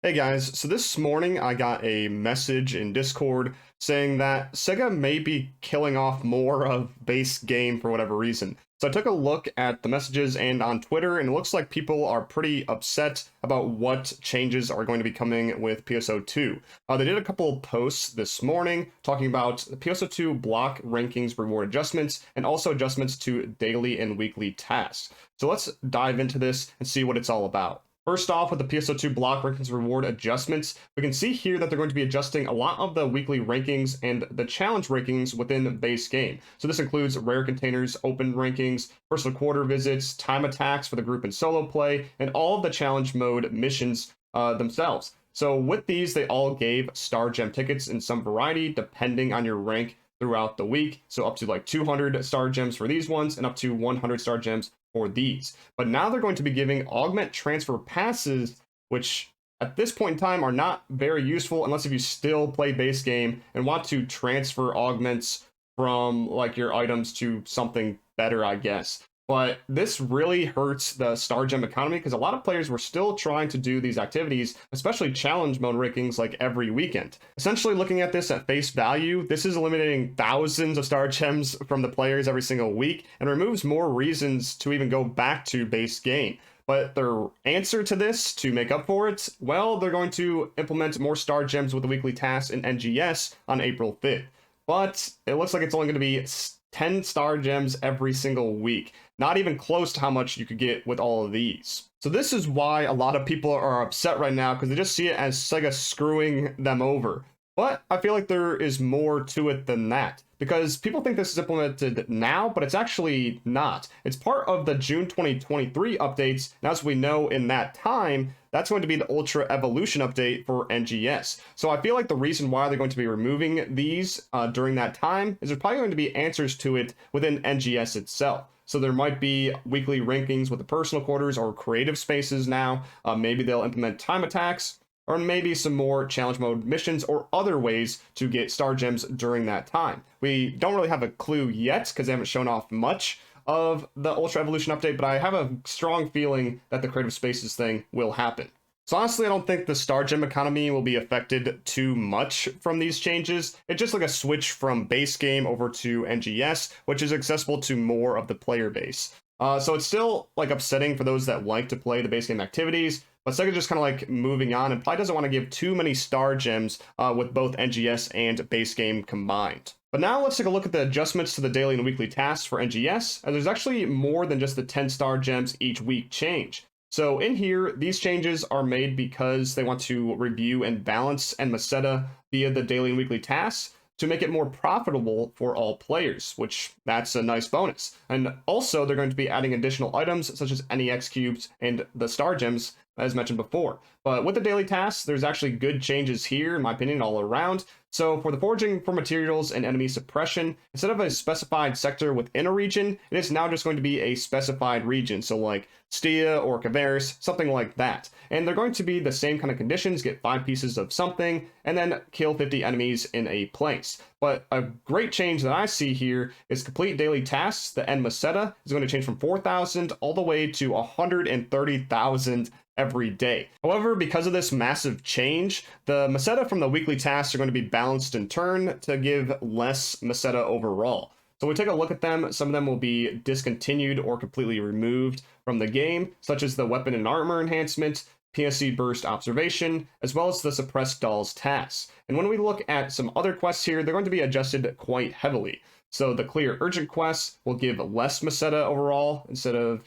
Hey guys, so this morning I got a message in Discord saying that Sega may be killing off more of base game for whatever reason. So I took a look at the messages and on Twitter, and it looks like people are pretty upset about what changes are going to be coming with PSO2. They did a couple of posts this morning talking about the PSO2 block rankings reward adjustments and also adjustments to daily and weekly tasks. So let's dive into this and see what it's all about. First off, with the PSO2 block rankings reward adjustments, we can see here that they're going to be adjusting a lot of the weekly rankings and the challenge rankings within base game. So this includes rare containers, open rankings, personal quarter visits, time attacks for the group and solo play, and all of the challenge mode missions themselves. So with these, they all gave star gem tickets in some variety depending on your rank throughout the week. So up to like 200 star gems for these ones and up to 100 star gems for these. But now they're going to be giving augment transfer passes, which at this point in time are not very useful unless if you still play base game and want to transfer augments from like your items to something better, I guess. But this really hurts the star gem economy because a lot of players were still trying to do these activities, especially challenge mode rankings, like every weekend. Essentially, looking at this at face value, this is eliminating thousands of star gems from the players every single week and removes more reasons to even go back to base game. But their answer to this, to make up for it, well, they're going to implement more star gems with the weekly tasks in NGS on April 5th. But it looks like it's only going to be 10 star gems every single week. Not even close to how much you could get with all of these. So this is why a lot of people are upset right now, because they just see it as Sega screwing them over. But I feel like there is more to it than that, because people think this is implemented now, but it's actually not. It's part of the June 2023 updates, and as we know in that time, that's going to be the Ultra Evolution update for NGS. So I feel like the reason why they're going to be removing these during that time is there's probably going to be answers to it within NGS itself. So there might be weekly rankings with the personal quarters or creative spaces now. Maybe they'll implement time attacks, or maybe some more challenge mode missions or other ways to get star gems during that time. We don't really have a clue yet because they haven't shown off much of the Ultra Evolution update, but I have a strong feeling that the creative spaces thing will happen. So honestly, I don't think the star gem economy will be affected too much from these changes. It's just like a switch from base game over to NGS, which is accessible to more of the player base. So it's still like upsetting for those that like to play the base game activities, but Sega just kind of like moving on and probably doesn't want to give too many star gems with both NGS and base game combined. But now let's take a look at the adjustments to the daily and weekly tasks for NGS, and there's actually more than just the 10 star gems each week change. So in here, these changes are made because they want to review and balance and Meseta via the daily and weekly tasks to make it more profitable for all players, which that's a nice bonus. And also, they're going to be adding additional items such as NEX cubes and the star gems, as mentioned before. But with the daily tasks, there's actually good changes here, in my opinion, all around. So for the foraging for materials and enemy suppression, instead of a specified sector within a region, it is now just going to be a specified region. So like Stia or Caveris, something like that. And they're going to be the same kind of conditions, get 5 pieces of something, and then kill 50 enemies in a place. But a great change that I see here is complete daily tasks. The end Meseta is going to change from 4,000 all the way to 130,000 every day. However, because of this massive change, the Meseta from the weekly tasks are going to be balanced in turn to give less Meseta overall. So we take a look at them. Some of them will be discontinued or completely removed from the game, such as the weapon and armor enhancement, PSC burst observation, as well as the suppressed dolls tasks. And when we look at some other quests here, they're going to be adjusted quite heavily. So the clear urgent quests will give less Meseta overall. Instead of,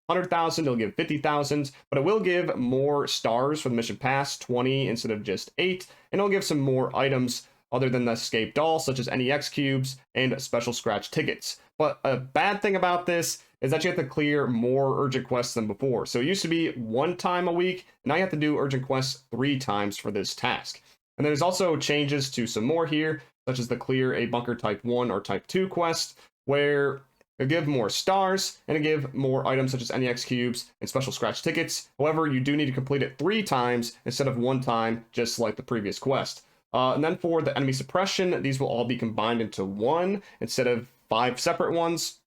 100,000, it'll give 50,000, but it will give more stars for the mission pass, 20 instead of just 8, and it'll give some more items other than the escape doll, such as NEX cubes and special scratch tickets. But a bad thing about this is that you have to clear more urgent quests than before. So it used to be 1 time a week, and now you have to do urgent quests 3 times for this task. And there's also changes to some more here, such as the clear a bunker type 1 or type 2 quest, where it'll give more stars, and it'll give more items such as NEX cubes and special scratch tickets. However, you do need to complete it 3 times instead of 1 time, just like the previous quest. And then for the enemy suppression, these will all be combined into 1 instead of 5 separate ones.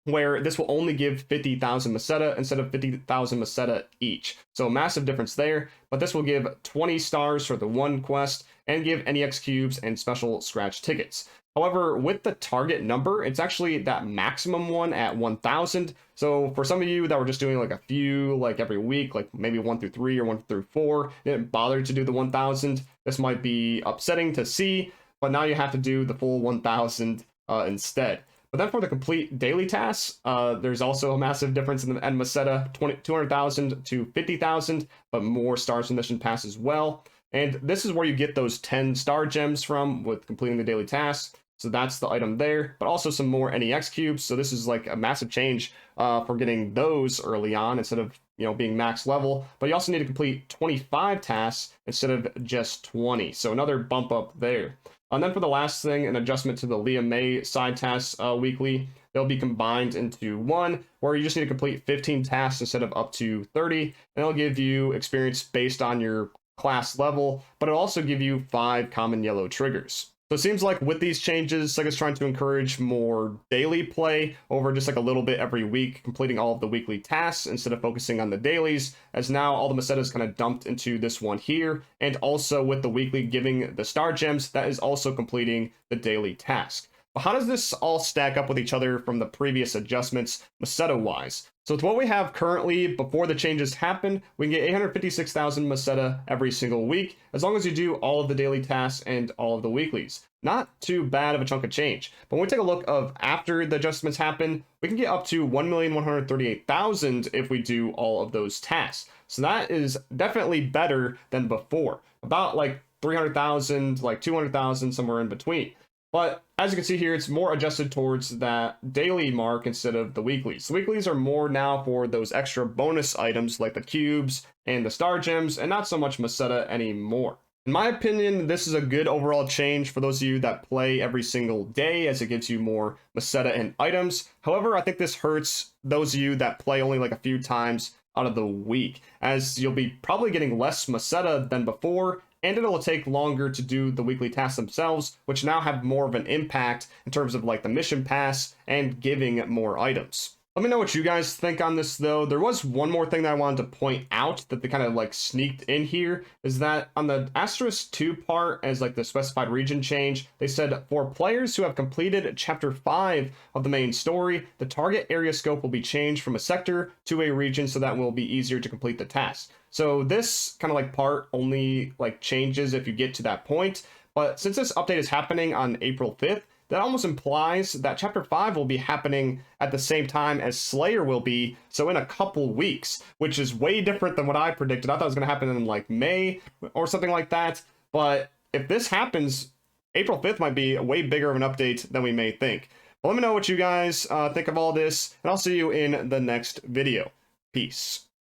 where this will only give 50,000 Meseta instead of 50,000 Meseta each. So a massive difference there, but this will give 20 stars for the one quest and give NEX cubes and special scratch tickets. However, with the target number, it's actually that maximum one at 1,000. So for some of you that were just doing like a few, like every week, like maybe 1 through 3 or 1 through 4, didn't bother to do the 1,000, this might be upsetting to see, but now you have to do the full 1,000 instead. But then for the complete daily tasks, there's also a massive difference in the end Meseta, 200,000 to 50,000, but more stars from mission pass as well. And this is where you get those 10 star gems from with completing the daily tasks. So that's the item there, but also some more NEX cubes. So this is like a massive change for getting those early on instead of, you know, being max level. But you also need to complete 25 tasks instead of just 20. So another bump up there. And then for the last thing, an adjustment to the Leah May side tasks weekly. They'll be combined into one, where you just need to complete 15 tasks instead of up to 30. And it'll give you experience based on your class level, but it'll also give you 5 common yellow triggers. So it seems like with these changes, Sega's trying to encourage more daily play over just like a little bit every week, completing all of the weekly tasks instead of focusing on the dailies, as now all the Mesetas kind of dumped into this one here, and also with the weekly giving the star gems, that is also completing the daily task. But how does this all stack up with each other from the previous adjustments Meseta-wise? So with what we have currently, before the changes happen, we can get 856,000 Meseta every single week, as long as you do all of the daily tasks and all of the weeklies. Not too bad of a chunk of change. But when we take a look of after the adjustments happen, we can get up to 1,138,000 if we do all of those tasks. So that is definitely better than before. About like 300,000, like 200,000, somewhere in between. But as you can see here, it's more adjusted towards that daily mark instead of the weeklies. The weeklies are more now for those extra bonus items like the cubes and the star gems, and not so much Meseta anymore. In my opinion, this is a good overall change for those of you that play every single day, as it gives you more Meseta and items. However, I think this hurts those of you that play only like a few times out of the week, as you'll be probably getting less Meseta than before, and it'll take longer to do the weekly tasks themselves, which now have more of an impact in terms of like the mission pass and giving more items. Let me know what you guys think on this though. There was one more thing that I wanted to point out that they kind of like sneaked in here, is that on the asterisk 2 part, as like the specified region change, they said for players who have completed chapter 5 of the main story, the target area scope will be changed from a sector to a region, so that will be easier to complete the task. So this kind of like part only like changes if you get to that point, but since this update is happening on April 5th, that almost implies that Chapter 5 will be happening at the same time as Slayer will be, so in a couple weeks, which is way different than what I predicted. I thought it was going to happen in like May or something like that, but if this happens, April 5th might be a way bigger of an update than we may think. But let me know what you guys think of all this, and I'll see you in the next video. Peace.